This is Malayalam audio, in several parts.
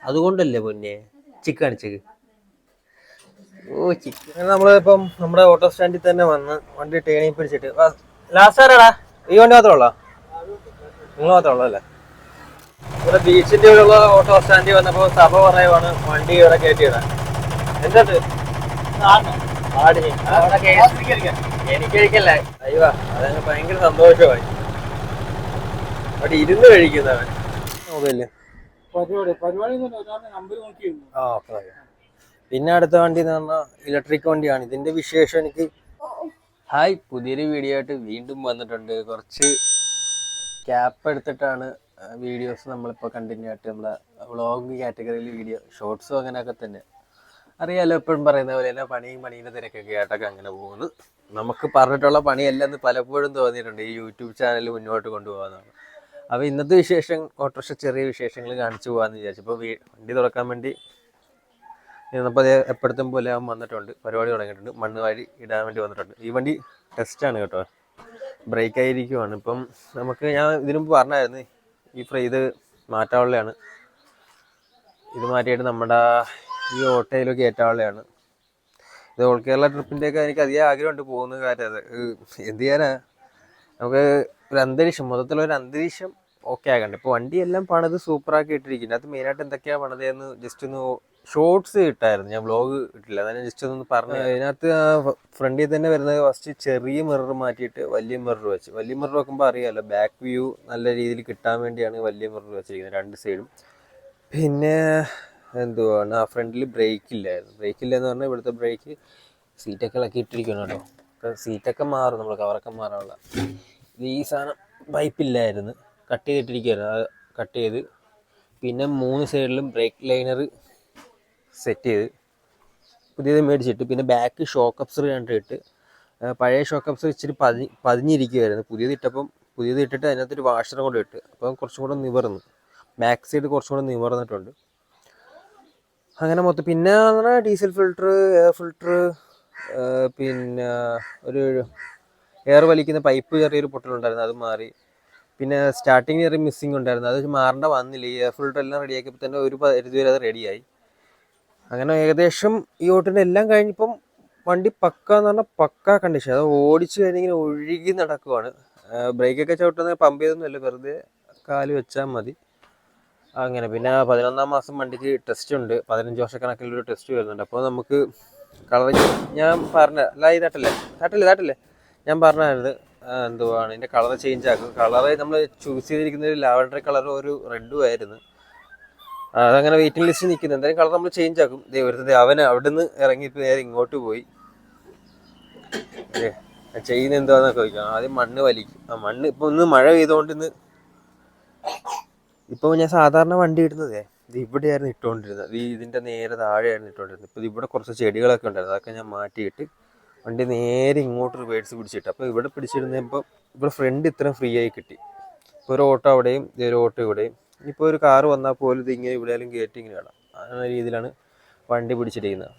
അതുകൊണ്ടല്ലേ പൊന്നെ ചിക്കൻ കാണിച്ചത്. ഓ ചിക്കൻ നമ്മളിപ്പം നമ്മുടെ ഓട്ടോ സ്റ്റാൻഡിൽ തന്നെ വന്ന് വണ്ടി ടേണിൽ പിടിച്ചിട്ട് ലാസ്റ്റ് ആരാടാ? ഈ വണ്ടി മാത്രമേ ഉള്ളോ? നിങ്ങൾ മാത്രമേ ഉള്ളൂ അല്ലേ? ഇവിടെ ബീച്ചിന്റെ ഇവിടെയുള്ള ഓട്ടോ സ്റ്റാൻഡിൽ വന്നപ്പോൾ സഭ പറയുവാണ് വണ്ടി ഇവിടെ കയറ്റിയിടാൻ. എന്താ ആടിന് എനിക്ക് കഴിക്കല്ലേ? അയ്യോ അതങ്ങ് ഭയങ്കര സന്തോഷമായി അവിടെ ഇരുന്ന് കഴിക്കുന്നവൻ മൊബൈല്. പിന്നെ അടുത്ത വണ്ടി എന്ന് പറഞ്ഞാൽ ഇലക്ട്രിക് വണ്ടിയാണ്. ഇതിന്റെ വിശേഷം എനിക്ക് ഹായ് പുതിയൊരു വീഡിയോ ആയിട്ട് വീണ്ടും വന്നിട്ടുണ്ട്. കുറച്ച് ക്യാപ്പ് എടുത്തിട്ടാണ് വീഡിയോസ് നമ്മളിപ്പോൾ കണ്ടിന്യൂ ആയിട്ട് നമ്മളെ വ്ളോഗ് കാറ്റഗറിയിൽ വീഡിയോ ഷോർട്സും അങ്ങനെയൊക്കെ തന്നെ അറിയാലോ. എപ്പോഴും പറയുന്ന പോലെ തന്നെ പണിയുടെ തിരക്കൊക്കെ ആയിട്ടൊക്കെ അങ്ങനെ പോകുന്നു. നമുക്ക് പറഞ്ഞിട്ടുള്ള പണിയല്ലെന്ന് പലപ്പോഴും തോന്നിയിട്ടുണ്ട് ഈ യൂട്യൂബ് ചാനൽ മുന്നോട്ട് കൊണ്ടുപോകാനാണ്. അപ്പോൾ ഇന്നത്തെ വിശേഷം ഓട്ടോറിക്ഷ ചെറിയ വിശേഷങ്ങൾ കാണിച്ചു പോകാമെന്ന് വിചാരിച്ചു. ഇപ്പോൾ വണ്ടി തുറക്കാൻ വേണ്ടി അപ്പോൾ അത് എപ്പോഴത്തും പോലെ അവൻ വന്നിട്ടുണ്ട്. പരിപാടി തുടങ്ങിയിട്ടുണ്ട്. മണ്ണ് വാരി ഇടാൻ വേണ്ടി വന്നിട്ടുണ്ട്. ഈ വണ്ടി ടെസ്റ്റാണ് കേട്ടോ, ബ്രേക്ക് ആയിരിക്കുവാണ്. ഇപ്പം നമുക്ക് ഞാൻ ഇതിനു മുമ്പ് പറഞ്ഞായിരുന്നു ഇത് മാറ്റാനുള്ളതാണ്. ഇത് മാറ്റിയിട്ട് നമ്മുടെ ഈ ഓട്ടോയിലൊക്കെ കയറ്റാനുള്ളതാണ്. ഇത് ഓൾ കേരള ട്രിപ്പിൻ്റെയൊക്കെ എനിക്ക് അധികം ആഗ്രഹമുണ്ട് പോകുന്ന കാര്യം. അത് എന്ത് ചെയ്യാനാ, നമുക്ക് ഒരു അന്തരീക്ഷം, മൊത്തത്തിലൊരു അന്തരീക്ഷം ഓക്കെ ആകണ്ട. ഇപ്പോൾ വണ്ടിയെല്ലാം പണിത് സൂപ്പറാക്കി ഇട്ടിരിക്കുന്നത്. അത് മെയിനായിട്ട് എന്തൊക്കെയാണ് പണിതെന്ന് ജസ്റ്റ് ഒന്ന് ഷോർട്സ് ഇട്ടായിരുന്നു, ഞാൻ വ്ളോഗ് ഇട്ടില്ല. അതാണ് ജസ്റ്റ് ഒന്ന് പറഞ്ഞു. അതിനകത്ത് ഫ്രണ്ടിൽ തന്നെ വരുന്നത് ഫസ്റ്റ് ചെറിയ മിറർ മാറ്റിയിട്ട് വലിയ മിറർ വെച്ച്. വലിയ മിറർ വെക്കുമ്പോൾ അറിയാമല്ലോ, ബാക്ക് വ്യൂ നല്ല രീതിയിൽ കിട്ടാൻ വേണ്ടിയാണ് വലിയ മിറർ വെച്ചിരിക്കുന്നത് രണ്ട് സൈഡും. പിന്നെ എന്തുവാണ്, ആ ഫ്രണ്ടിൽ ബ്രേക്ക് ഇല്ലയെന്ന് പറഞ്ഞാൽ ഇവിടുത്തെ ബ്രേക്ക് സീറ്റൊക്കെ ഇളക്കി ഇട്ടിരിക്കണം കേട്ടോ. ഇപ്പം സീറ്റൊക്കെ മാറും, നമ്മൾ കവറൊക്കെ മാറാനുള്ള. ഇത് ഈ സാധനം പൈപ്പില്ലായിരുന്നു, കട്ട് ചെയ്തിട്ടിരിക്കുകയായിരുന്നു. അത് കട്ട് ചെയ്ത് പിന്നെ 3 സൈഡിലും ബ്രേക്ക് ലൈനർ സെറ്റ് ചെയ്ത് പുതിയത് മേടിച്ചിട്ട് പിന്നെ ബാക്ക് ഷോക്ക് അബ്സർ കണ്ടിട്ട് പഴയ ഷോക്ക് അബ്സർ ഇച്ചിരി പതിഞ്ഞിരിക്കുകയായിരുന്നു. പുതിയത് ഇട്ടിട്ട് അതിനകത്തൊരു വാഷർ കൊണ്ട് ഇട്ട് അപ്പം കുറച്ചും കൂടെ നിവർന്നു, ബാക്ക് സൈഡ് കുറച്ചും കൂടെ നിവർന്നിട്ടുണ്ട്. അങ്ങനെ മൊത്തം പിന്നെ ഡീസൽ ഫിൽറ്റർ, എയർ ഫിൽറ്റർ, പിന്നെ ഒരു എയർ വലിക്കുന്ന പൈപ്പ് ചെറിയൊരു പൊട്ടലുണ്ടായിരുന്നു, അത് മാറി. പിന്നെ സ്റ്റാർട്ടിങ് ചെറിയ മിസ്സിങ് ഉണ്ടായിരുന്നു, അത് മാറേണ്ട വന്നില്ല. ഈ എയർ ഫിൽറ്റർ എല്ലാം റെഡിയാക്കിയപ്പോൾ തന്നെ ഒരു പരിധി വരെ അത് റെഡിയായി. അങ്ങനെ ഏകദേശം ഈ ഓട്ടിൻ്റെ എല്ലാം കഴിഞ്ഞപ്പം വണ്ടി പക്ക എന്ന് പറഞ്ഞാൽ പക്ക കണ്ടീഷൻ. അത് ഓടിച്ച് കഴിഞ്ഞിങ്ങനെ ഒഴുകി നടക്കുവാണ്. ബ്രേക്കൊക്കെ ചവിട്ടുന്ന പമ്പ് ചെയ്തൊന്നുമല്ല, വെറുതെ കാല് വെച്ചാൽ മതി. അങ്ങനെ പിന്നെ 11ാം മാസം വണ്ടിക്ക് ടെസ്റ്റ് ഉണ്ട്. 15 വർഷക്കണക്കിലൊരു ടെസ്റ്റ് വരുന്നുണ്ട്. അപ്പോൾ നമുക്ക് കളർ ഞാൻ തട്ടല്ലേ ഞാൻ പറഞ്ഞായിരുന്നു എന്തുവാണ് ഇതിൻ്റെ കളർ ചേഞ്ച് ആക്കും. കളറ് നമ്മൾ ചൂസ് ചെയ്തിരിക്കുന്ന ഒരു ലാവൻഡർ കളറും ഒരു റെഡും ആയിരുന്നു. അതങ്ങനെ വെയിറ്റിംഗ് ലിസ്റ്റ് നിൽക്കുന്നത്. എന്തായാലും കളർ നമ്മൾ ചേഞ്ച് ആക്കും. അവൻ അവിടെ നിന്ന് ഇറങ്ങിയിട്ട് നേരെ ഇങ്ങോട്ട് പോയി ചെയ്യുന്ന എന്താണെന്നൊക്കെ ചോദിക്കാം. ആദ്യം മണ്ണ് വലിക്കും. മണ്ണ് ഇപ്പം ഒന്ന് മഴ പെയ്തുകൊണ്ട് ഇപ്പോൾ ഞാൻ സാധാരണ വണ്ടി ഇടുന്നതേ ഇത് ഇവിടെയായിരുന്നു ഇട്ടുകൊണ്ടിരുന്നത്. ഇതിൻ്റെ നേരെ താഴെയായിരുന്നു ഇട്ടുകൊണ്ടിരുന്നത്. ഇപ്പോൾ ഇവിടെ കുറച്ച് ചെടികളൊക്കെ ഉണ്ടായിരുന്നു, അതൊക്കെ ഞാൻ മാറ്റിയിട്ട് വണ്ടി നേരെ ഇങ്ങോട്ട് റിവേഴ്സ് പിടിച്ചിട്ട്. അപ്പോൾ ഇവിടെ പിടിച്ചിരുന്നപ്പോൾ ഇവിടെ ഫ്രണ്ട് ഇത്രയും ഫ്രീ ആയി കിട്ടി. ഇപ്പോൾ ഒരു ഓട്ടോ അവിടെയും ഒരു ഓട്ടോ ഇവിടെയും. ഇനിയിപ്പോൾ ഒരു കാറ് വന്നാൽ പോലും ഇതിങ്ങനെ ഇവിടെയാലും കയറ്റി ഇങ്ങനെ ഇടാം. ആ രീതിയിലാണ് വണ്ടി പിടിച്ചിരിക്കുന്നത്.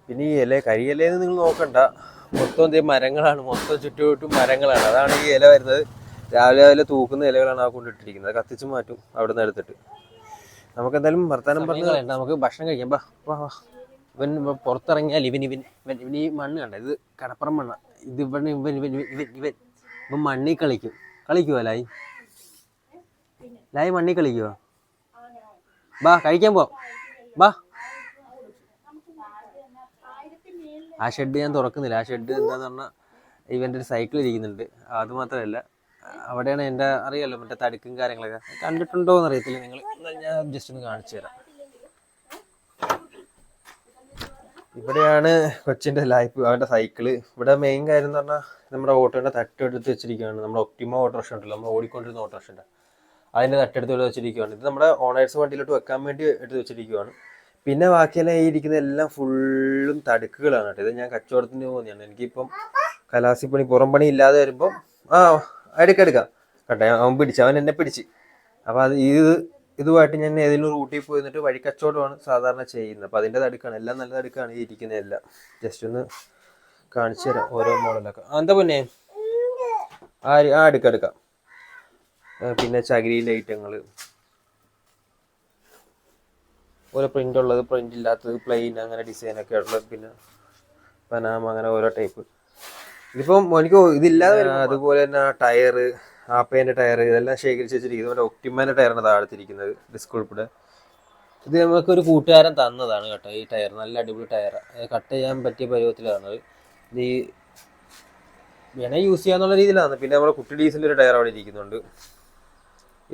പിന്നെ ഈ കരിയിലേന്ന് നിങ്ങൾ നോക്കണ്ട, മൊത്തം മരങ്ങളാണ്, മൊത്തം ചുറ്റും മരങ്ങളാണ്. അതാണ് ഈ ഇല വരുന്നത്. രാവിലെ തൂക്കുന്ന ഇലകളാണ് ആ കൊണ്ടിട്ടിരിക്കുന്നത്. കത്തിച്ച് മാറ്റും അവിടെ നിന്ന് എടുത്തിട്ട്. നമുക്ക് എന്തായാലും വർത്താനം പറഞ്ഞു നമുക്ക് ഭക്ഷണം കഴിക്കാം. ഇവൻ പുറത്തിറങ്ങിയാൽ ഇവൻ ഈ മണ്ണ് കണ്ട, ഇത് കടപ്പുറം മണ്ണ. ഇത് ഇവൻ മണ്ണിൽ കളിക്കുവോ ലായി മണ്ണിൽ കളിക്കുവോ? കഴിക്കാൻ പോ. ആ ഷെഡ് ഞാൻ തുറക്കുന്നില്ല. ആ ഷെഡ് എന്താന്ന് പറഞ്ഞാൽ ഇവൻ്റെ ഒരു സൈക്കിൾ ഇരിക്കുന്നുണ്ട്. അതുമാത്രമല്ല അവിടെയാണ് എൻ്റെ, അറിയാമല്ലോ, മറ്റേ തടുക്കും കാര്യങ്ങളൊക്കെ കണ്ടിട്ടുണ്ടോ എന്ന് അറിയത്തില്ല നിങ്ങൾ. ഞാൻ ജസ്റ്റ് ഒന്ന് കാണിച്ചു തരാം. ഇവിടെയാണ് കൊച്ചിൻ്റെ ലൈഫ്, അവൻ്റെ സൈക്കിള്. ഇവിടെ മെയിൻ കാര്യം എന്ന് പറഞ്ഞാൽ നമ്മുടെ ഓട്ടോൻ്റെ തട്ടെടുത്ത് വെച്ചിരിക്കുകയാണ്. നമ്മുടെ ഒപ്റ്റിമ ഓട്ടോറിക്ഷ ഉണ്ടല്ലോ, നമ്മൾ ഓടിക്കൊണ്ടിരുന്ന ഓട്ടോറിക്ഷൻ്റെ, അതിൻ്റെ തട്ടെടുത്ത് വെച്ചിരിക്കുകയാണ്. ഇത് നമ്മുടെ ഓണേഴ്സ് വണ്ടിയിലോട്ട് വെക്കാൻ വേണ്ടി എടുത്ത് വെച്ചിരിക്കുകയാണ്. പിന്നെ ബാക്കിയെല്ലാം ഈ ഇരിക്കുന്ന എല്ലാം ഫുള്ളും തടുക്കുകളാണ് കേട്ടോ. ഇത് ഞാൻ കച്ചവടത്തിന് പോകുന്നതാണ്. എനിക്കിപ്പം കലാസിപ്പണി പുറം പണി ഇല്ലാതെ വരുമ്പം എടുക്കാം കേട്ടോ. അവൻ എന്നെ പിടിച്ച്. അപ്പോൾ അത് ഇതുമായിട്ട് ഞാൻ ഏതെങ്കിലും റൂട്ടിൽ പോയി നിന്നിട്ട് വഴി കച്ചവടമാണ് സാധാരണ ചെയ്യുന്നത്. അപ്പോൾ അതിൻ്റെ തടുക്കാണ്, എല്ലാം നല്ല തടുക്കാണ് ഈ ഇരിക്കുന്നതെല്ലാം. ജസ്റ്റ് ഒന്ന് കാണിച്ചു തരാം ഓരോ മോഡലൊക്കെ. എന്താ പൊന്നെ എടുക്കാം. പിന്നെ ചകിരിയിലെ ഐറ്റങ്ങൾ, ഓരോ പ്രിൻ്റ് ഉള്ളത്, പ്രിൻ്റ് ഇല്ലാത്തത്, പ്ലെയിൻ, അങ്ങനെ ഡിസൈനൊക്കെ ഉള്ളത്, പിന്നെ പനാമ, അങ്ങനെ ഓരോ ടൈപ്പ്. ഇതിപ്പം എനിക്ക് ഇതില്ലാതെ അതുപോലെ തന്നെ ടയർ, ആപ്പേൻ്റെ ടയർ, ഇതെല്ലാം ശേഖരിച്ച് വെച്ചിരിക്കുന്നത്. നമ്മുടെ ഒക്ടിമാൻ്റെ ടയറാണ് താഴത്തിരിക്കുന്നത്, ഡിസ്ക് ഉൾപ്പെടെ. ഇത് നമുക്കൊരു കൂട്ടുകാരൻ തന്നതാണ് കേട്ടോ. ഈ ടയർ നല്ല അടിപൊളി ടയറാണ്, കട്ട് ചെയ്യാൻ പറ്റിയ പരുവത്തിലാണ്. ഇത് ഈ വേണേൽ യൂസ് ചെയ്യാന്നുള്ള രീതിയിലാണ്. പിന്നെ നമ്മുടെ കുട്ടി ഡീസലിൻ്റെ ഒരു ടയർ അവിടെ ഇരിക്കുന്നുണ്ട്.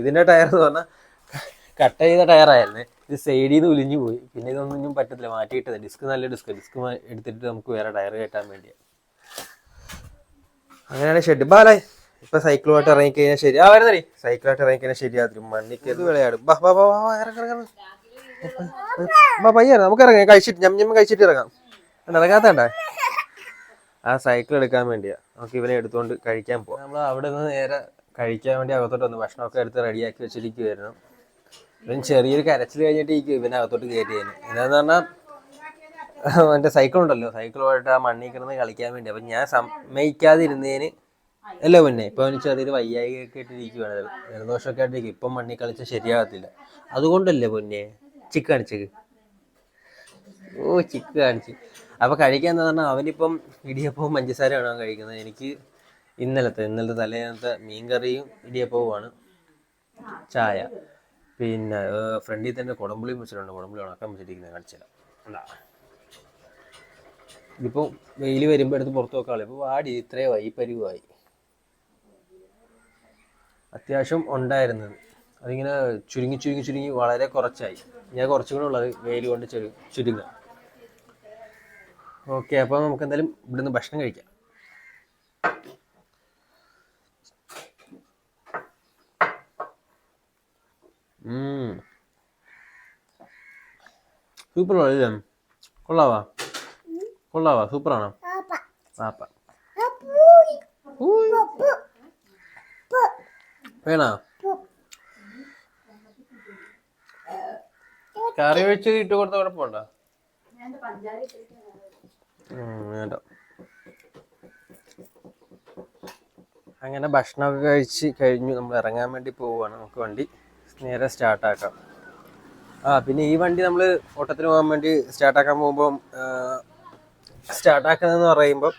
ഇതിൻ്റെ ടയർ എന്ന് പറഞ്ഞാൽ കട്ട് ചെയ്ത ടയറായിരുന്നു. ഇത് സൈഡിൽ നിന്ന് ഉലിഞ്ഞു പോയി. പിന്നെ ഇതൊന്നും പറ്റത്തില്ല, മാറ്റിയിട്ടത്. ഡിസ്ക് നല്ല ഡിസ്ക് എടുത്തിട്ട് നമുക്ക് വേറെ ടയർ കയറ്റാൻ വേണ്ടിയാണ്. അങ്ങനെയാണ് ഷെഡ്. ബാലേ ഇപ്പൊ സൈക്കിളുമായിട്ട് ഇറങ്ങിക്കഴിഞ്ഞാൽ ശരി. വരുന്നേ സൈക്കിളായിട്ട് ഇറങ്ങിക്കഴിഞ്ഞാൽ ശരിയാതിരും. മണ്ണിക്കത് വിളയാടും. പയ്യ നമുക്ക് ഇറങ്ങാം. കഴിച്ചിട്ട് ഞമ്മ കഴിച്ചിട്ട് ഇറങ്ങാം. ഇറങ്ങാത്തണ്ട. ആ സൈക്കിൾ എടുക്കാൻ വേണ്ടിയാ. നമുക്ക് ഇവനെ എടുത്തുകൊണ്ട് കഴിക്കാൻ പോവാം. നമ്മൾ അവിടെ നിന്ന് നേരെ കഴിക്കാൻ വേണ്ടി അകത്തോട്ട് വന്നു. ഭക്ഷണമൊക്കെ എടുത്ത് റെഡിയാക്കി വെച്ചിരിക്കുവായിരുന്നു. ഇവൻ ചെറിയൊരു കരച്ചിൽ കഴിഞ്ഞിട്ട് ഇവനകത്തോട്ട് കയറ്റിയേനെ. എന്താന്ന് പറഞ്ഞാൽ എൻ്റെ സൈക്കിളുണ്ടല്ലോ, സൈക്കിളുമായിട്ട് ആ മണ്ണിൽ കിടന്ന് കളിക്കാൻ വേണ്ടി. അപ്പം ഞാൻ സമ്മതിക്കാതിരുന്നതിന് അല്ലേ പൊന്നെ. ഇപ്പം അവന് ചെറിയൊരു വയ്യായികയൊക്കെ ഇട്ടിരിക്കുവാണ്, ജലദോഷമൊക്കെ ആയിട്ടിരിക്കും. ഇപ്പം മണ്ണിൽ കളിച്ചാൽ ശരിയാകത്തില്ല. അതുകൊണ്ടല്ലേ പൊന്നെ ചിക്ക് കാണിച്ചത്. ചിക്ക് കാണിച്ച്. അപ്പോൾ കഴിക്കാൻ എന്താ പറഞ്ഞാൽ അവനിപ്പം ഇടിയപ്പവും പഞ്ചസാരയാണ് അവൻ കഴിക്കുന്നത്. എനിക്ക് ഇന്നലത്തെ തലേന്നത്തെ മീൻകറിയും ഇടിയപ്പവുമാണ്. ചായ. പിന്നെ ഫ്രണ്ടിൽ തന്നെ കുടംപുളിയും വെച്ചിട്ടുണ്ട്. കുടംപുളി ഉണക്കാൻ വെച്ചിരിക്കുന്നത് കാണിച്ചില്ല. എന്താ ഇതിപ്പോൾ വെയിൽ വരുമ്പോൾ എടുത്ത് പുറത്ത് വെക്കാളെ. ഇപ്പോൾ വാടി ഇത്രയുമായി, ഈ പരിവായി. അത്യാവശ്യം ഉണ്ടായിരുന്നത് അതിങ്ങനെ ചുരുങ്ങി വളരെ കുറച്ചായി. ഞാൻ കുറച്ചും കൂടെ ഉള്ളത് വെയിൽ കൊണ്ട് ചുരുങ്ങുക. ഓക്കെ, അപ്പോൾ നമുക്ക് എന്തായാലും ഇവിടുന്ന് ഭക്ഷണം കഴിക്കാം. സൂപ്പർ അല്ലേ? കൊള്ളാവാ സൂപ്പറാണോ? വേണോ? കറി വെച്ച് ഇട്ട് കൊടുത്ത കുഴപ്പമുണ്ടോ? വേണ്ട. അങ്ങനെ ഭക്ഷണമൊക്കെ കഴിച്ച് കഴിഞ്ഞു. നമ്മൾ ഇറങ്ങാൻ വേണ്ടി പോവുകയാണ്. നമുക്ക് വണ്ടി നേരെ സ്റ്റാർട്ടാക്കാം. പിന്നെ ഈ വണ്ടി നമ്മൾ ഓട്ടത്തിന് പോകാൻ വേണ്ടി സ്റ്റാർട്ടാക്കാൻ പോകുമ്പം സ്റ്റാർട്ടാക്കുന്നതെന്ന് പറയുമ്പോൾ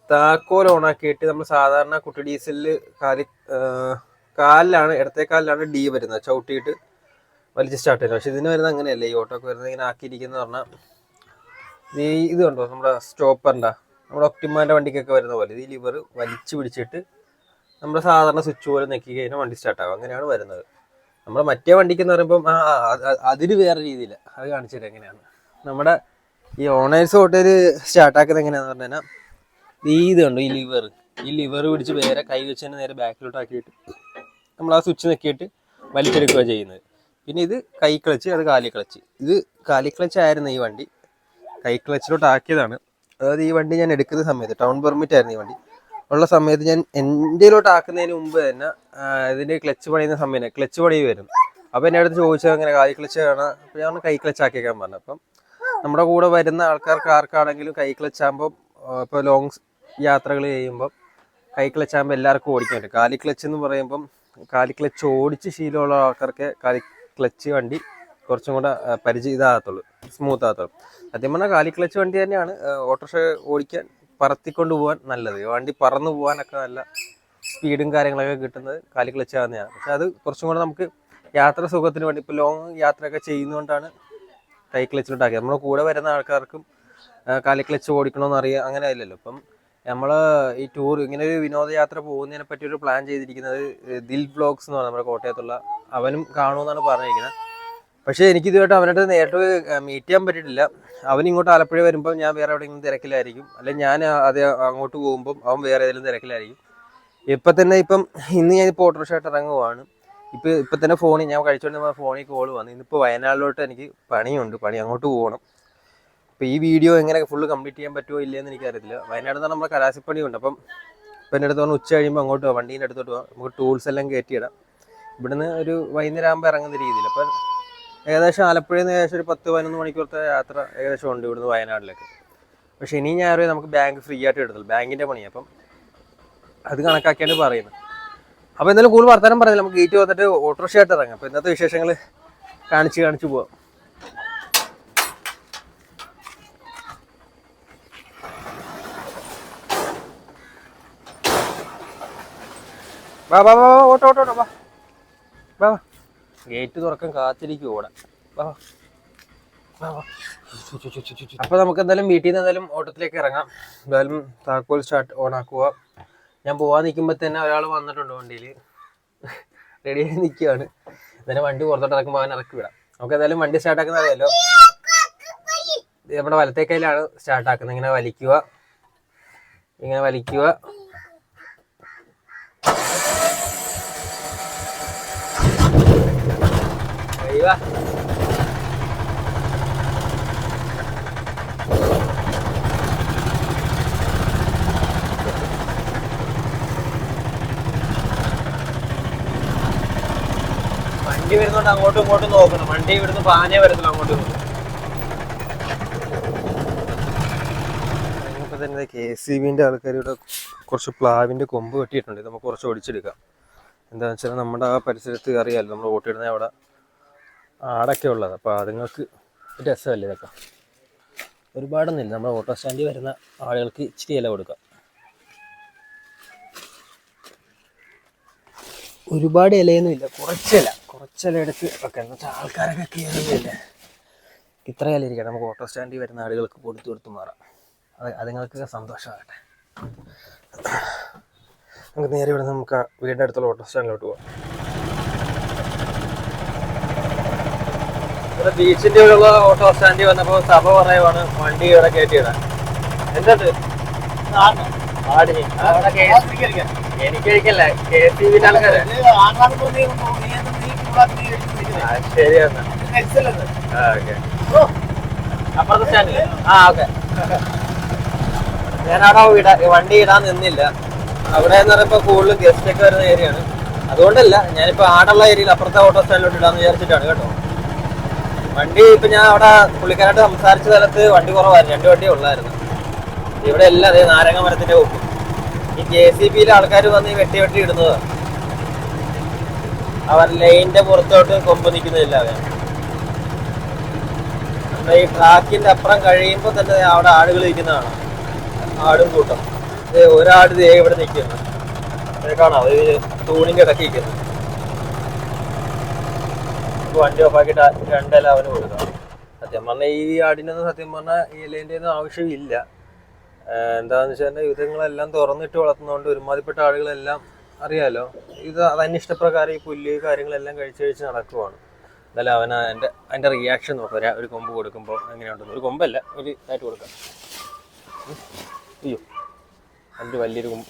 താക്കോൽ ഓണാക്കിയിട്ട് നമ്മൾ സാധാരണ കുട്ടി ഡീസലിൽ കാലിലാണ്, ഇടത്തെ കാലിലാണ് ഡി വരുന്നത്, ചവിട്ടിയിട്ട് വലിച്ച് സ്റ്റാർട്ട് ചെയ്യുന്നത്. പക്ഷെ ഇതിന് വരുന്നത് അങ്ങനെയല്ല. ഈ ഓട്ടോ ഒക്കെ വരുന്നത് ഇങ്ങനെ ആക്കിയിരിക്കുന്നത് പറഞ്ഞാൽ ഇത് കണ്ടോ, നമ്മുടെ സ്റ്റോപ്പറിൻ്റെ, നമ്മുടെ ഒക്ടിമാൻ്റെ വണ്ടിക്കൊക്കെ വരുന്ന പോലെ ഈ ലിവർ വലിച്ചു പിടിച്ചിട്ട് നമ്മുടെ സാധാരണ സ്വിച്ച് പോലെ നെക്കി കഴിഞ്ഞാൽ വണ്ടി സ്റ്റാർട്ടാകും. അങ്ങനെയാണ് വരുന്നത്. നമ്മുടെ മറ്റേ വണ്ടിക്ക് എന്ന് പറയുമ്പം അതിന് വേറെ രീതിയില്ല. അത് കാണിച്ചിട്ട് എങ്ങനെയാണ് നമ്മുടെ ഈ ഓണേഴ്സ് ഓട്ടോയിൽ സ്റ്റാർട്ടാക്കുന്നത് എങ്ങനെയാണെന്ന് പറഞ്ഞു കഴിഞ്ഞാൽ ഇത് കണ്ടോ, ഈ ലിവർ പിടിച്ച് വേറെ കൈ വെച്ച് തന്നെ നേരെ ബാക്കിലോട്ട് ആക്കിയിട്ട് നമ്മൾ ആ സ്വിച്ച് നെക്കിയിട്ട് വലിച്ചെടുക്കുക ചെയ്യുന്നത്. പിന്നെ ഇത് കൈ ക്ലച്ച്, അത് കാലി ക്ലച്ച്. ഇത് കാലി ക്ലച്ച് ആയിരുന്നു ഈ വണ്ടി, കൈ ക്ലച്ചിലോട്ട് ആക്കിയതാണ്. അതായത് ഈ വണ്ടി ഞാൻ എടുക്കുന്ന സമയത്ത് ടൗൺ പെർമിറ്റ് ആയിരുന്നു ഈ വണ്ടി ഉള്ള സമയത്ത്, ഞാൻ എൻ്റെയിലോട്ട് ആക്കുന്നതിന് മുമ്പ് തന്നെ ഇതിൻ്റെ ക്ലച്ച് പണിയുന്ന സമയം ക്ലച്ച് പണി വരും. അപ്പോൾ എൻ്റെ അടുത്ത് ചോദിച്ചത് അങ്ങനെ കാലി ക്ലച്ച് ആണ്. അപ്പോൾ ഞാൻ കൈ ക്ലച്ച് ആക്കിയേക്കാൻ പറഞ്ഞു. അപ്പം നമ്മുടെ കൂടെ വരുന്ന ആർക്കാണെങ്കിലും കൈ ക്ലച്ച് ആകുമ്പോൾ, ഇപ്പോൾ ലോങ് യാത്രകൾ ചെയ്യുമ്പം കൈ ക്ലച്ച് ആകുമ്പോൾ എല്ലാവർക്കും ഓടിക്കാൻ പറ്റും. കാലി ക്ലച്ച് എന്ന് പറയുമ്പം കാലി ക്ലച്ച് ഓടിച്ച് ശീലമുള്ള ആൾക്കാർക്ക് കാലി ക്ലച്ച് വണ്ടി കുറച്ചും കൂടെ ഇതാകത്തുള്ളൂ, സ്മൂത്ത് ആകത്തുള്ളൂ. സത്യം പറഞ്ഞാൽ കാലി ക്ലച്ച് വണ്ടി തന്നെയാണ് ഓട്ടോറിക്ഷ ഓടിക്കാൻ, പറത്തിക്കൊണ്ട് പോകാൻ നല്ലത്. വണ്ടി പറന്നു പോകാനൊക്കെ നല്ല സ്പീഡും കാര്യങ്ങളൊക്കെ കിട്ടുന്നത് കാലി ക്ലച്ച് ആകുന്നതാണ്. പക്ഷെ അത് കുറച്ചും കൂടെ നമുക്ക് യാത്ര സുഖത്തിന് വേണ്ടി, ഇപ്പോൾ ലോങ് യാത്രയൊക്കെ ചെയ്യുന്നതുകൊണ്ടാണ് കൈ ക്ലച്ചിലോട്ടാക്കിയത്. നമ്മുടെ കൂടെ വരുന്ന ആൾക്കാർക്കും കാലി ക്ലച്ച് ഓടിക്കണമെന്ന് അറിയാം, അങ്ങനെ ഇല്ലല്ലോ. ഇപ്പം നമ്മൾ ഈ ടൂർ ഇങ്ങനെ ഒരു വിനോദയാത്ര പോകുന്നതിനെ പറ്റി ഒരു പ്ലാൻ ചെയ്തിരിക്കുന്നത് ദിൽ വ്ലോഗ്സ് എന്ന് പറഞ്ഞാൽ നമ്മുടെ കോട്ടയത്തുള്ള, അവനും കാണുമെന്നാണ് പറഞ്ഞിരിക്കുന്നത്. പക്ഷേ എനിക്കിതുമായിട്ട് അവനായിട്ട് നേരിട്ട് മീറ്റ് ചെയ്യാൻ പറ്റിയിട്ടില്ല. അവൻ ഇങ്ങോട്ട് ആലപ്പുഴ വരുമ്പോൾ ഞാൻ വേറെ എവിടെയെങ്കിലും തിരക്കിലായിരിക്കും, അല്ലെങ്കിൽ ഞാൻ അങ്ങോട്ട് പോകുമ്പം അവൻ വേറെ ഏതെങ്കിലും തിരക്കിലായിരിക്കും. ഇപ്പം ഇന്ന് ഞാനിപ്പോൾ ഓട്ടോറിക്ഷയായിട്ട് ഇറങ്ങുവാണ്. ഇപ്പം തന്നെ ഫോണിൽ ഞാൻ കഴിച്ചുകൊണ്ട് ഫോണിൽ കോൾ വന്നു. ഇന്നിപ്പോൾ വയനാട്ടിലോട്ട് എനിക്ക് പണി അങ്ങോട്ട് പോകണം. അപ്പോൾ ഈ വീഡിയോ എങ്ങനെ ഫുള്ള് കംപ്ലീറ്റ് ചെയ്യാൻ പറ്റുമോ ഇല്ലയെന്ന് എനിക്കറിയത്തില്ല. വയനാട് നിന്ന് നമ്മുടെ കലാശപ്പണിയുണ്ട്. അപ്പം എൻ്റെ അടുത്ത് പറഞ്ഞ് ഉച്ച കഴിയുമ്പോൾ അങ്ങോട്ട് പോകാം, വണ്ടീൻ്റെ അടുത്തോട്ട് പോകാം, നമുക്ക് ടൂൾസ് എല്ലാം കയറ്റിയിടാം. ഇവിടുന്ന് ഒരു വൈകുന്നേരം ആകുമ്പോൾ ഇറങ്ങുന്ന രീതിയിൽ. അപ്പം ഏകദേശം ആലപ്പുഴയിൽ നിന്ന് ഏകദേശം ഒരു 10-11 മണിക്കൂറത്തെ യാത്ര ഏകദേശം ഉണ്ട് ഇവിടുന്ന് വയനാട്ടിലേക്ക്. പക്ഷേ ഇനി ഞായറും നമുക്ക് ബാങ്ക് ഫ്രീ ആയിട്ട് എടുത്തുള്ളൂ, ബാങ്കിൻ്റെ പണിയാണ്. അപ്പം അത് കണക്കാക്കിയാണ് പറയുന്നത്. അപ്പോൾ എന്തായാലും കൂടുതൽ വർത്തമാനം പറഞ്ഞില്ല, നമുക്ക് ഗേറ്റ് വന്നിട്ട് ഓട്ടോറിക്ഷയായിട്ട് ഇറങ്ങാം. അപ്പോൾ ഇന്നത്തെ വിശേഷങ്ങൾ കാണിച്ച് പോവാം. വാ വാ വാ ഓട്ടോ ഓട്ടോ ഓട്ടോ വാ വാ ഗേറ്റ് തുറക്കാൻ കാത്തിരിക്കും ഓടാ വാ വാ വാ. അപ്പൊ നമുക്ക് എന്തായാലും വീട്ടിൽ നിന്ന് എന്തായാലും ഓട്ടത്തിലേക്ക് ഇറങ്ങാം. എന്തായാലും താക്കോൽ സ്റ്റാർട്ട് ഓൺ ആക്കുക. ഞാൻ പോവാൻ നിൽക്കുമ്പോൾ തന്നെ ഒരാൾ വന്നിട്ടുണ്ട് വണ്ടിയിൽ റെഡിയായി നിൽക്കുകയാണ്. എന്തായാലും വണ്ടി പുറത്തോട്ട് ഇറക്കുമ്പോൾ അവൻ ഇറക്കി വിടാം. നമുക്ക് എന്തായാലും വണ്ടി സ്റ്റാർട്ടാക്കുന്ന അറിയാലോ. നമ്മുടെ വലത്തെ കയ്യിലാണ് സ്റ്റാർട്ടാക്കുന്നത്. ഇങ്ങനെ വലിക്കുക, ഇങ്ങനെ വലിക്കുക. അയ്യോ വണ്ടി വരുന്നോണ്ട് അങ്ങോട്ടും ഇങ്ങോട്ടും നോക്കണം. വണ്ടി ഇവിടുന്ന് പാനേ വരത്തില്ല അങ്ങോട്ടും ഇങ്ങോട്ടും. ഇപ്പൊ തന്നെ KCBന്റെ ആൾക്കാർ ഇവിടെ കുറച്ച് പ്ലാവിന്റെ കൊമ്പ് വെട്ടിയിട്ടുണ്ട്. നമുക്ക് കുറച്ച് ഒടിച്ചെടുക്കാം. എന്താണെന്ന് വെച്ചാൽ നമ്മുടെ ആ പരിസരത്ത് അറിയാമല്ലോ, നമ്മൾ ഓട്ടിടുന്ന അവിടെ ആടൊക്കെ ഉള്ളത്. അപ്പോൾ അതുങ്ങൾക്ക് രസമല്ലേ ഇതൊക്കെ. ഒരുപാടൊന്നുമില്ല, നമ്മുടെ ഓട്ടോ സ്റ്റാൻഡിൽ വരുന്ന ആളുകൾക്ക് ഇച്ചിരി ഇല കൊടുക്കാം. ഒരുപാട് ഇലയൊന്നുമില്ല, കുറച്ചില എടുത്ത് ഒക്കെ. എന്ന് വെച്ചാൽ ആൾക്കാരൊക്കെ കയറുന്നില്ല. ഇത്ര ഇല ഇരിക്കട്ടെ, നമുക്ക് ഓട്ടോ സ്റ്റാൻഡിൽ വരുന്ന ആളുകൾക്ക് കൊടുത്തു മാറാം. അതുങ്ങൾക്ക് സന്തോഷമാകട്ടെ. നമുക്ക് നേരെ ഇവിടെ നമുക്ക് വീടിൻ്റെ അടുത്തുള്ള ഓട്ടോ സ്റ്റാൻഡിലോട്ട് പോകാം. ഇവിടെ ബീച്ചിൻ്റെ ഇവിടെയുള്ള ഓട്ടോ സ്റ്റാൻഡിൽ വന്നപ്പോൾ സഭ പറയുവാണ് വണ്ടി ഇവിടെ കയറ്റിയിടാൻ. എന്തുണ്ട് എനിക്ക് കഴിക്കല്ല, KCBന്റെ ആൾക്കാരെ. ശരിയാണ്. അപ്പുറത്തെ സ്റ്റാൻഡില് ഓക്കെ. ഞാനവിടെ വണ്ടി ഇടാൻ നിന്നില്ല. അവിടെ എന്ന് പറയുമ്പോൾ കൂടുതൽ ഗസ്റ്റ് ഒക്കെ വരുന്ന ഏരിയയാണ്. അതുകൊണ്ടല്ല, ഞാനിപ്പോൾ ആടുള്ള ഏരിയയിൽ അപ്പുറത്തെ ഓട്ടോ സ്റ്റാൻഡിലോട്ട് ഇടാന്ന് വിചാരിച്ചിട്ടാണ് കേട്ടോ. വണ്ടി ഇപ്പം ഞാൻ അവിടെ പുള്ളിക്കാരായിട്ട് സംസാരിച്ച സ്ഥലത്ത് വണ്ടി കുറവായിരുന്നു, 2 വണ്ടിയേ ഉള്ളായിരുന്നു. ഇവിടെ എല്ലാം അതേ നാരങ്ങ മരത്തിന്റെ കൊമ്പ്. ഈ KCBയിലെ ആൾക്കാർ വന്ന് ഈ വെട്ടി ഇടുന്നതാണ്. അവർ ലൈനിന്റെ പുറത്തോട്ട് കൊമ്പ് നിൽക്കുന്നില്ല. നമ്മുടെ ഈ ട്രാക്കിന്റെ അപ്പുറം കഴിയുമ്പോൾ തന്നെ അവിടെ ആടുകൾ ഇരിക്കുന്നതാണ്. ആടും കൂട്ടം. ഒരാട് ഇവിടെ നിൽക്കുന്നു, കാണാം, തൂണിന്റെ ഇടയ്ക്ക് നിൽക്കുന്നു. വണ്ടി ഓഫാക്കിയിട്ട് 2 ഇല അവന് കൊടുക്കാം. സത്യം പറഞ്ഞാൽ ഈ ആടിനൊന്നും സത്യം പറഞ്ഞാൽ ഈ ഇലേൻ്റെ ഒന്നും ആവശ്യമില്ല. എന്താണെന്ന് വെച്ചാൽ ഇതുങ്ങളെല്ലാം തുറന്നിട്ട് വളർത്തുന്നതുകൊണ്ട് ഒരുമാതിരിപ്പെട്ട ആളുകളെല്ലാം അറിയാലോ, ഇത് അതിനിഷ്ടപ്രകാരം ഈ പുല്ല് കാര്യങ്ങളെല്ലാം കഴിച്ച് നടക്കുവാണ്. എന്തായാലും അതിൻ്റെ റിയാക്ഷൻ നോക്കാം. ഒരു കൊമ്പ് കൊടുക്കുമ്പോൾ എങ്ങനെയുണ്ടെന്ന്. ഒരു കൊമ്പല്ല, ഒരു ഇതായിട്ട് കൊടുക്കാം. അയ്യോ, അതിൻ്റെ വലിയൊരു കൊമ്പ്.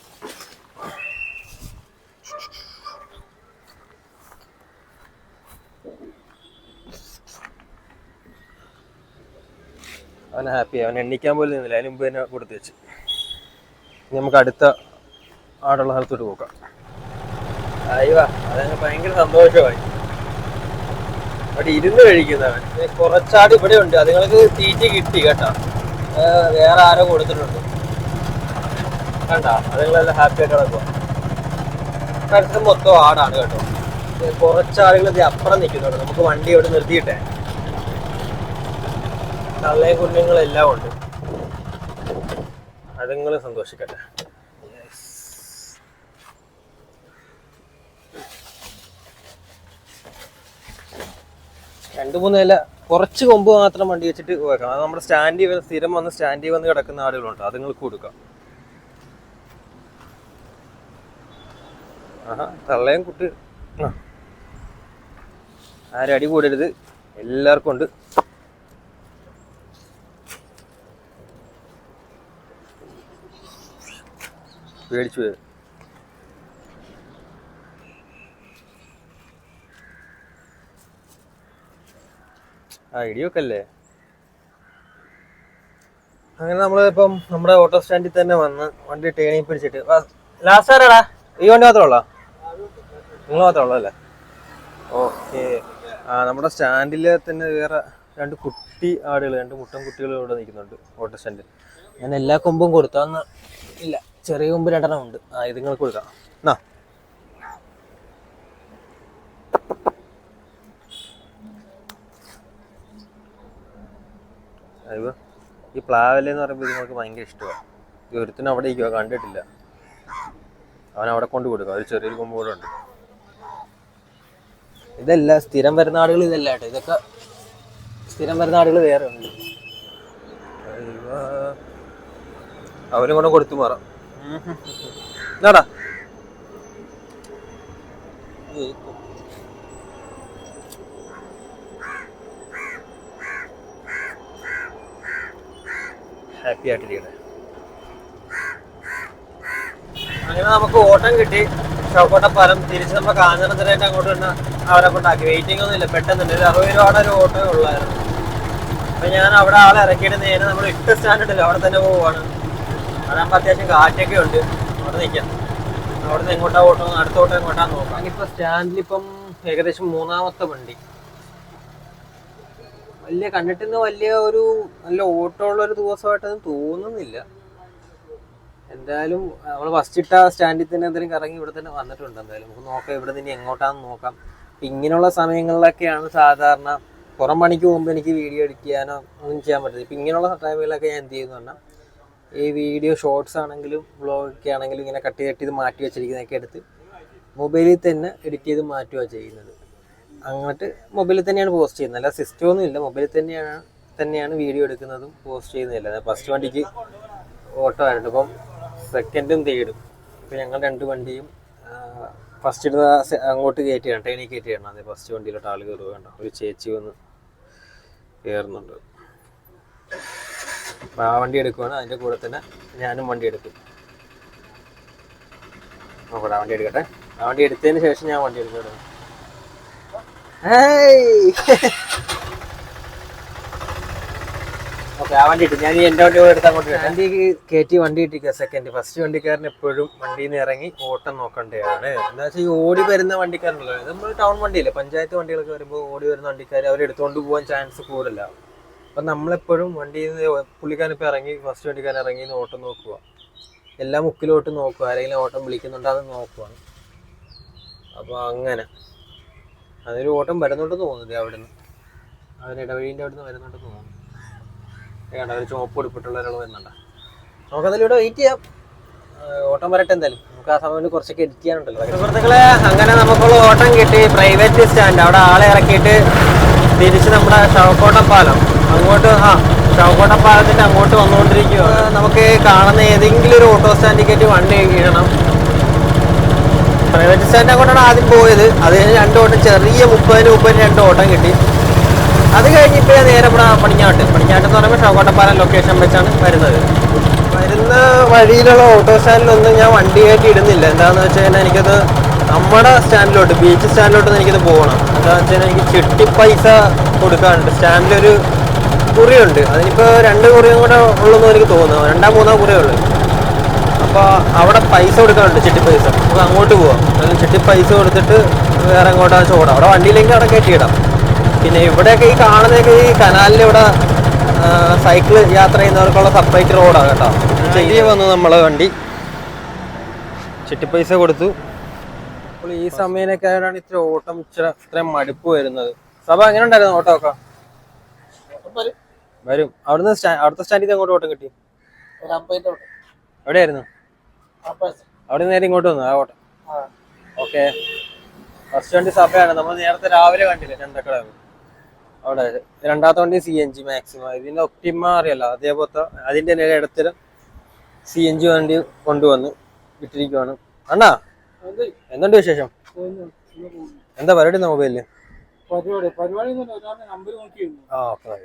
അവൻ ഹാപ്പി. അവൻ എണ്ണിക്കാൻ പോലും നിന്നില്ല, അതിന് മുമ്പ് തന്നെ കൊടുത്തു വെച്ച്. നമുക്ക് അടുത്ത ആടുള്ള സ്ഥലത്തോട്ട് പോക്കാം. അയ്യോ, അതങ്ങ് ഭയങ്കര സന്തോഷമായി. അവിടെ ഇരുന്ന് കഴിക്കുന്നവൻ. കുറച്ചാട് ഇവിടെ ഉണ്ട്, അതുങ്ങൾക്ക് തീറ്റി കിട്ടി കേട്ടോ. വേറെ ആരോ കൊടുത്തിട്ടുണ്ട് കണ്ട. അതുങ്ങളെല്ലാം ഹാപ്പി ആയിട്ട് കിടക്കുക. പരിസരം മൊത്തം ആടാണ് കേട്ടോ. കുറച്ചാളുകൾ അപ്പുറം നിൽക്കുന്നുണ്ട്. നമുക്ക് വണ്ടി ഇവിടെ നിർത്തിയിട്ടേ. തള്ളയും കുഞ്ഞുങ്ങളെല്ലാം ഉണ്ട്. അതുങ്ങൾ സന്തോഷിക്കട്ടെ. 2-3 ഇല കുറച്ച് കൊമ്പ് മാത്രം വണ്ടി വെച്ചിട്ട് വെക്കണം. അത് നമ്മുടെ സ്റ്റാൻഡിൽ സ്ഥിരം വന്ന് സ്റ്റാൻഡിൽ വന്ന് കിടക്കുന്ന ആളുകളുണ്ട്, അതുങ്ങൾക്ക് കൊടുക്കാം. തള്ളയും കുട്ടി ആരും അടി കൂടരുത്, എല്ലാവർക്കും ഉണ്ട്. പേടിച്ചു പോയത്. ഇടിയൊക്കെ അല്ലേ. അങ്ങനെ നമ്മളിപ്പം നമ്മുടെ ഓട്ടോ സ്റ്റാൻഡിൽ തന്നെ വന്ന് വണ്ടി ടേണിൽ പിടിച്ചിട്ട് ലാസ്റ്റ് ആരാടാ? ഈ വണ്ടി മാത്രമേ നിങ്ങൾ മാത്രമേ ഉള്ളൂ അല്ലേ? ഓക്കെ. നമ്മുടെ സ്റ്റാൻഡിൽ തന്നെ വേറെ 2 കുട്ടി ആടുകൾ, 2 മുട്ടൻ കുട്ടികൾ ഇവിടെ നിൽക്കുന്നുണ്ട് ഓട്ടോ സ്റ്റാൻഡിൽ. ഞാൻ എല്ലാ കൊമ്പും കൊടുത്താന്ന് ഇല്ല, ചെറിയ കൊമ്പ് 2 ഉണ്ട്. ഇത് നിങ്ങൾക്ക് കൊടുക്കാം. എന്നാ അയ്യോ, ഈ പ്ലാവലെന്ന് പറയുമ്പോൾ നിങ്ങൾക്ക് ഭയങ്കര ഇഷ്ടമാണ്. ഈ ഒരുത്തിനും അവിടെ ഇരിക്കുക, കണ്ടിട്ടില്ല. അവൻ അവിടെ കൊണ്ട് കൊടുക്കുക. ഒരു ചെറിയൊരു കൊമ്പ് കൂടെ ഉണ്ട്. ഇതല്ല സ്ഥിരം വരുന്ന ആടുകൾ, ഇതല്ല കേട്ടോ. ഇതൊക്കെ സ്ഥിരം വരുന്ന ആടുകൾ വേറെ ഉണ്ട്. അവനും കൂടെ കൊടുത്തു മാറാം. എന്നാടാ ഹാപ്പി ആയിട്ടിരിക്കട്ടെ. അങ്ങനെ നമുക്ക് ഓട്ടം കിട്ടി. ചൗക്കോട്ടപ്പാലം തിരിച്ച് നമ്മൾ കാഞ്ഞിരത്തിനായിട്ട് അങ്ങോട്ട് തന്നെ അവരെ കൊണ്ടാക്കി. വെയിറ്റിംഗ് ഒന്നും ഇല്ല, പെട്ടെന്നുണ്ട്. ഒരു 60 രൂപയുടെ ഒരു ഓട്ടമേ ഉള്ളായിരുന്നു. അപ്പൊ ഞാൻ അവിടെ ആളെ ഇറക്കിയിട്ട് നേരെ നമ്മൾ ഇട്ട സ്റ്റാൻഡ് ഉണ്ടല്ലോ അവിടെ തന്നെ പോവാണ്. അതാകുമ്പോൾ അത്യാവശ്യം കാറ്റൊക്കെ ഉണ്ട്. അവിടെ നിൽക്കാം. അവിടെ നിന്ന് എങ്ങോട്ടാ ഓട്ടം, അടുത്ത ഓട്ടം എങ്ങോട്ടാന്ന് നോക്കാം. ഞാനിപ്പോൾ സ്റ്റാൻഡിലിപ്പം ഏകദേശം 3ാമത്തെ വണ്ടി. കണ്ടിട്ടുന്ന വലിയ ഒരു നല്ല ഓട്ടമുള്ള ഒരു ദിവസമായിട്ടൊന്നും തോന്നുന്നില്ല. എന്തായാലും നമ്മൾ ഫസ്റ്റ് ഇട്ട സ്റ്റാൻഡിൽ തന്നെ എന്തെങ്കിലും കറങ്ങി ഇവിടെ തന്നെ വന്നിട്ടുണ്ട്. എന്തായാലും നമുക്ക് നോക്കാം ഇവിടെ നിന്ന് എങ്ങോട്ടാന്ന് നോക്കാം. ഇങ്ങനെയുള്ള സമയങ്ങളിലൊക്കെയാണ് സാധാരണ പുറം പണിക്ക് പോകുമ്പോൾ എനിക്ക് വീഡിയോ എഡിറ്റ് ചെയ്യാനോ ഒന്നും ചെയ്യാൻ പറ്റില്ല. ഇപ്പം ഇങ്ങനെയുള്ള ടൈമിലൊക്കെ ഞാൻ എന്ത് ചെയ്യുന്നു പറഞ്ഞാൽ ഈ വീഡിയോ ഷോർട്സ് ആണെങ്കിലും വ്ളോഗൊക്കെ ആണെങ്കിലും ഇങ്ങനെ കട്ട് ചെയ്ത് മാറ്റി വെച്ചിരിക്കുന്നതൊക്കെ എടുത്ത് മൊബൈലിൽ തന്നെ എഡിറ്റ് ചെയ്ത് മാറ്റുകയാണ് ചെയ്യുന്നത്. അങ്ങോട്ട് മൊബൈലിൽ തന്നെയാണ് പോസ്റ്റ് ചെയ്യുന്നത്. അല്ല സിസ്റ്റമൊന്നും ഇല്ല, മൊബൈലിൽ തന്നെയാണ് വീഡിയോ എടുക്കുന്നതും പോസ്റ്റ് ചെയ്യുന്നതില്ല. ഫസ്റ്റ് വണ്ടിക്ക് ഓട്ടോ ആയിട്ട് ഇപ്പം സെക്കൻഡും തേർഡും ഇപ്പം ഞങ്ങൾ 2 വണ്ടിയും ഫസ്റ്റ് ഇടുന്ന അങ്ങോട്ട് കയറ്റിയാണ്, ട്രെയിനിൽ കയറ്റിയാണ്. അതെ ഫസ്റ്റ് വണ്ടിയിലോട്ട് ആൾ കയറുക. വേണ്ട ഒരു ചേച്ചി വന്ന് കയറുന്നുണ്ട്. അപ്പം ആ വണ്ടി എടുക്കുവാണ്. അതിൻ്റെ കൂടെ തന്നെ ഞാനും വണ്ടി എടുക്കും. നോക്കട്ടെ, വണ്ടി എടുക്കട്ടെ. ആ വണ്ടി എടുത്തതിന് ശേഷം ഞാൻ വണ്ടി എടുക്കട്ടെ. ഓക്കെ, ആ വണ്ടി ഇട്ടു. ഞാൻ എൻ്റെ വണ്ടി എടുത്ത് അങ്ങോട്ട് വണ്ടി കയറ്റി വണ്ടി ഇട്ടിക്കുക. സെക്കൻഡ് ഫസ്റ്റ് വണ്ടിക്കാരൻ എപ്പോഴും വണ്ടിയിൽ നിന്ന് ഇറങ്ങി ഓട്ടം നോക്കേണ്ടതാണ്. എന്താ വെച്ചാൽ ഈ ഓടി വരുന്ന വണ്ടിക്കാരുണ്ടല്ലോ, നമ്മൾ ടൗൺ വണ്ടിയില്ലേ, പഞ്ചായത്ത് വണ്ടികളൊക്കെ വരുമ്പോൾ ഓടി വരുന്ന വണ്ടിക്കാർ അവർ എടുത്തുകൊണ്ട് പോകാൻ ചാൻസ് കൂടുതല. അപ്പം നമ്മളെപ്പോഴും വണ്ടിയിൽ നിന്ന് പുള്ളിക്കാരൻ ഇപ്പം ഇറങ്ങി ഫസ്റ്റ് വണ്ടിക്കാരൻ ഇറങ്ങി ഓട്ടം നോക്കുക. എല്ലാ മുക്കിലോട്ടും നോക്കുക. ആരെങ്കിലും ഓട്ടം വിളിക്കുന്നുണ്ടോ അത് നോക്കുക. അപ്പോൾ അങ്ങനെ അതൊരു ഓട്ടം വരുന്നുണ്ടെന്ന് തോന്നുന്നത്. അവിടെ നിന്ന് അവർ ഇടവഴീൻ്റെ അവിടെ നിന്ന് വരുന്നുണ്ടെന്ന് തോന്നുന്നു. കണ്ട ഒരു ചുവപ്പ് ഉടുപ്പിട്ടുള്ള ഒരാൾ വരുന്നുണ്ട്. നമുക്കതിലും ഇവിടെ വെയിറ്റ് ചെയ്യാം. ഓട്ടം വരട്ടെ. എന്തായാലും നമുക്ക് ആ സമയം കുറച്ചൊക്കെ എഡിറ്റ് ചെയ്യാനുണ്ടല്ലോ. സുഹൃത്തുക്കളെ, അങ്ങനെ നമുക്കുള്ള ഓട്ടം കിട്ടി. പ്രൈവറ്റ് സ്റ്റാൻഡ് അവിടെ ആളെ ഇറക്കിയിട്ട് തിരിച്ച് നമ്മുടെ ചവക്കോട്ടപ്പാലം അങ്ങോട്ട് ചവക്കോട്ടപ്പാലത്തിൻ്റെ അങ്ങോട്ട് വന്നുകൊണ്ടിരിക്കുകയാണ്. നമുക്ക് കാണുന്ന ഏതെങ്കിലും ഒരു ഓട്ടോ സ്റ്റാൻഡിൽ കയറ്റി വണ്ടി ഇടണം. പ്രൈവറ്റ് സ്റ്റാൻഡ് അങ്ങോട്ടാണ് ആദ്യം പോയത്. അത് കഴിഞ്ഞ് 2 ഓട്ടം ചെറിയ 30-32 ഓട്ടം കിട്ടി. അത് കഴിഞ്ഞ് ഇപ്പോൾ നേരെ ഇവിടെ പടിഞ്ഞാട്ട് എന്ന് പറയുമ്പോൾ ചവക്കോട്ടപ്പാലം ലൊക്കേഷൻ വെച്ചാണ് വരുന്നത്. വരുന്ന വഴിയിലുള്ള ഓട്ടോ സ്റ്റാൻഡിലൊന്നും ഞാൻ വണ്ടി കയറ്റി ഇടുന്നില്ല. എന്താണെന്ന് വെച്ച് കഴിഞ്ഞാൽ എനിക്കത് നമ്മുടെ സ്റ്റാൻഡിലോട്ട്, ബീച്ച് സ്റ്റാൻഡിലോട്ടൊന്നും എനിക്കത് പോകണം. എന്താണെന്ന് വെച്ച് കഴിഞ്ഞാൽ എനിക്ക് ചിട്ടി പൈസ കൊടുക്കാനുണ്ട്. സ്റ്റാൻഡിലൊരു കുറിയുണ്ട്. അതിനിപ്പോൾ 2 കുറിയും കൂടെ ഉള്ളെന്ന് എനിക്ക് തോന്നുന്നു. 2-3 കുറിയേ ഉള്ളൂ. അപ്പോൾ അവിടെ പൈസ കൊടുക്കാനുണ്ട്, ചിട്ടി പൈസ. നമുക്ക് അങ്ങോട്ട് പോവാം. അല്ലെങ്കിൽ ചിട്ടി പൈസ കൊടുത്തിട്ട് വേറെ എങ്ങോട്ടാണ് ചോടാം. അവിടെ വണ്ടിയില്ലെങ്കിൽ അവിടെ കയറ്റിയിടാം. പിന്നെ ഇവിടെയൊക്കെ ഈ കാണുന്നതൊക്കെ ഈ കനാലിൻ്റെ ഇവിടെ സൈക്കിൾ യാത്ര ചെയ്യുന്നവർക്കുള്ള സെപ്പറേറ്റ് റോഡാണ് കേട്ടോ. ചെയ്തി വന്നു നമ്മളെ വണ്ടി, ചിട്ടി പൈസ കൊടുത്തു. അപ്പോൾ ഈ സമയമൊക്കെ ആയതാണ് ഇത്ര ഓട്ടം ഇത്രയും മടുപ്പ് വരുന്നത്. സഭ എങ്ങനെ ഉണ്ടായിരുന്നു ഓട്ടോ ഒക്കെ? വരും. അവിടുന്ന് അവിടുത്തെ സ്റ്റാൻഡിൽ അങ്ങോട്ട് ഓട്ടം കിട്ടി? എവിടെയായിരുന്നു? അവിടെ നേരെ ഇങ്ങോട്ട് വന്നു ആ ഓട്ടം. ഓക്കെ, ഫസ്റ്റ് വണ്ടി സഭയാണ്. നമ്മൾ നേരത്തെ രാവിലെ കണ്ടില്ലേ ചന്തക്കട അവിടെ. 2ാമത്തെ വണ്ടി CNG മാക്സിമം. ഇതിന്റെ ഒപ്റ്റിമ അറിയാലോ, അതേപോലത്തെ അതിന്റെ നേരെ ഇടത്തരം CNG വണ്ടി കൊണ്ടുവന്ന് വിട്ടിരിക്കുവാണ്. അണ്ണാ, എന്തുണ്ട് വിശേഷം? എന്താ പരിപാടി മൊബൈലില്? ആ ഓക്കെ.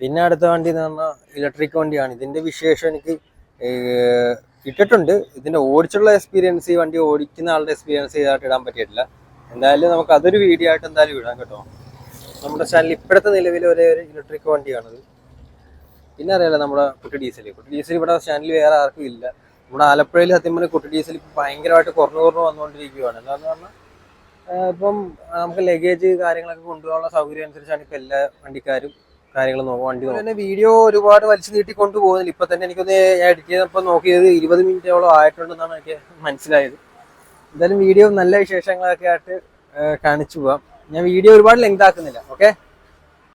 പിന്നെ അടുത്ത വണ്ടി എന്ന് പറഞ്ഞാൽ ഇലക്ട്രിക് വണ്ടിയാണ്. ഇതിന്റെ വിശേഷം എനിക്ക് ഇട്ടിട്ടുണ്ട്. ഇതിന്റെ ഓടിച്ചുള്ള എക്സ്പീരിയൻസ്, ഈ വണ്ടി ഓടിക്കുന്ന ആളുടെ എക്സ്പീരിയൻസ് ചെയ്തായിട്ട് ഇടാൻ പറ്റിയിട്ടില്ല. എന്തായാലും നമുക്ക് അതൊരു വീഡിയോ ആയിട്ട് എന്തായാലും ഇടാം കേട്ടോ. നമ്മുടെ ചാനൽ ഇപ്പോഴത്തെ നിലവിൽ ഒരേ ഒരു ഇലക്ട്രിക് വണ്ടിയാണത്. പിന്നെ അറിയാലോ നമ്മുടെ കുട്ടി ഡീസൽ ഇവിടെ ചാനലിൽ വേറെ ആർക്കും ഇല്ല. നമ്മുടെ ആലപ്പുഴയിൽ സത്യം പറഞ്ഞാൽ കുട്ടി ഡീസൽ ഇപ്പം ഭയങ്കരമായിട്ട് കുറഞ്ഞു വന്നുകൊണ്ടിരിക്കുകയാണ്. എന്താണെന്ന് പറഞ്ഞാൽ ഇപ്പം നമുക്ക് ലഗേജ് കാര്യങ്ങളൊക്കെ കൊണ്ടുപോകാനുള്ള സൗകര്യം അനുസരിച്ചാണ് ഇപ്പം എല്ലാ വണ്ടിക്കാരും കാര്യങ്ങൾ നോക്കും. വണ്ടി നോക്കും. പിന്നെ വീഡിയോ ഒരുപാട് വലിച്ചു നീട്ടി കൊണ്ടുപോകുന്നില്ല. ഇപ്പം തന്നെ എനിക്കൊന്ന് എഡിറ്റ് ചെയ്തപ്പോൾ നോക്കിയത് 20 മിനിറ്റോളം ആയിട്ടുണ്ടെന്നാണ് എനിക്ക് മനസ്സിലായത്. എന്തായാലും വീഡിയോ നല്ല വിശേഷങ്ങളൊക്കെ ആയിട്ട് കാണിച്ചു പോവാം. ഞാൻ വീഡിയോ ഒരുപാട് ലെങ്ത് ആക്കുന്നില്ല. ഓക്കെ.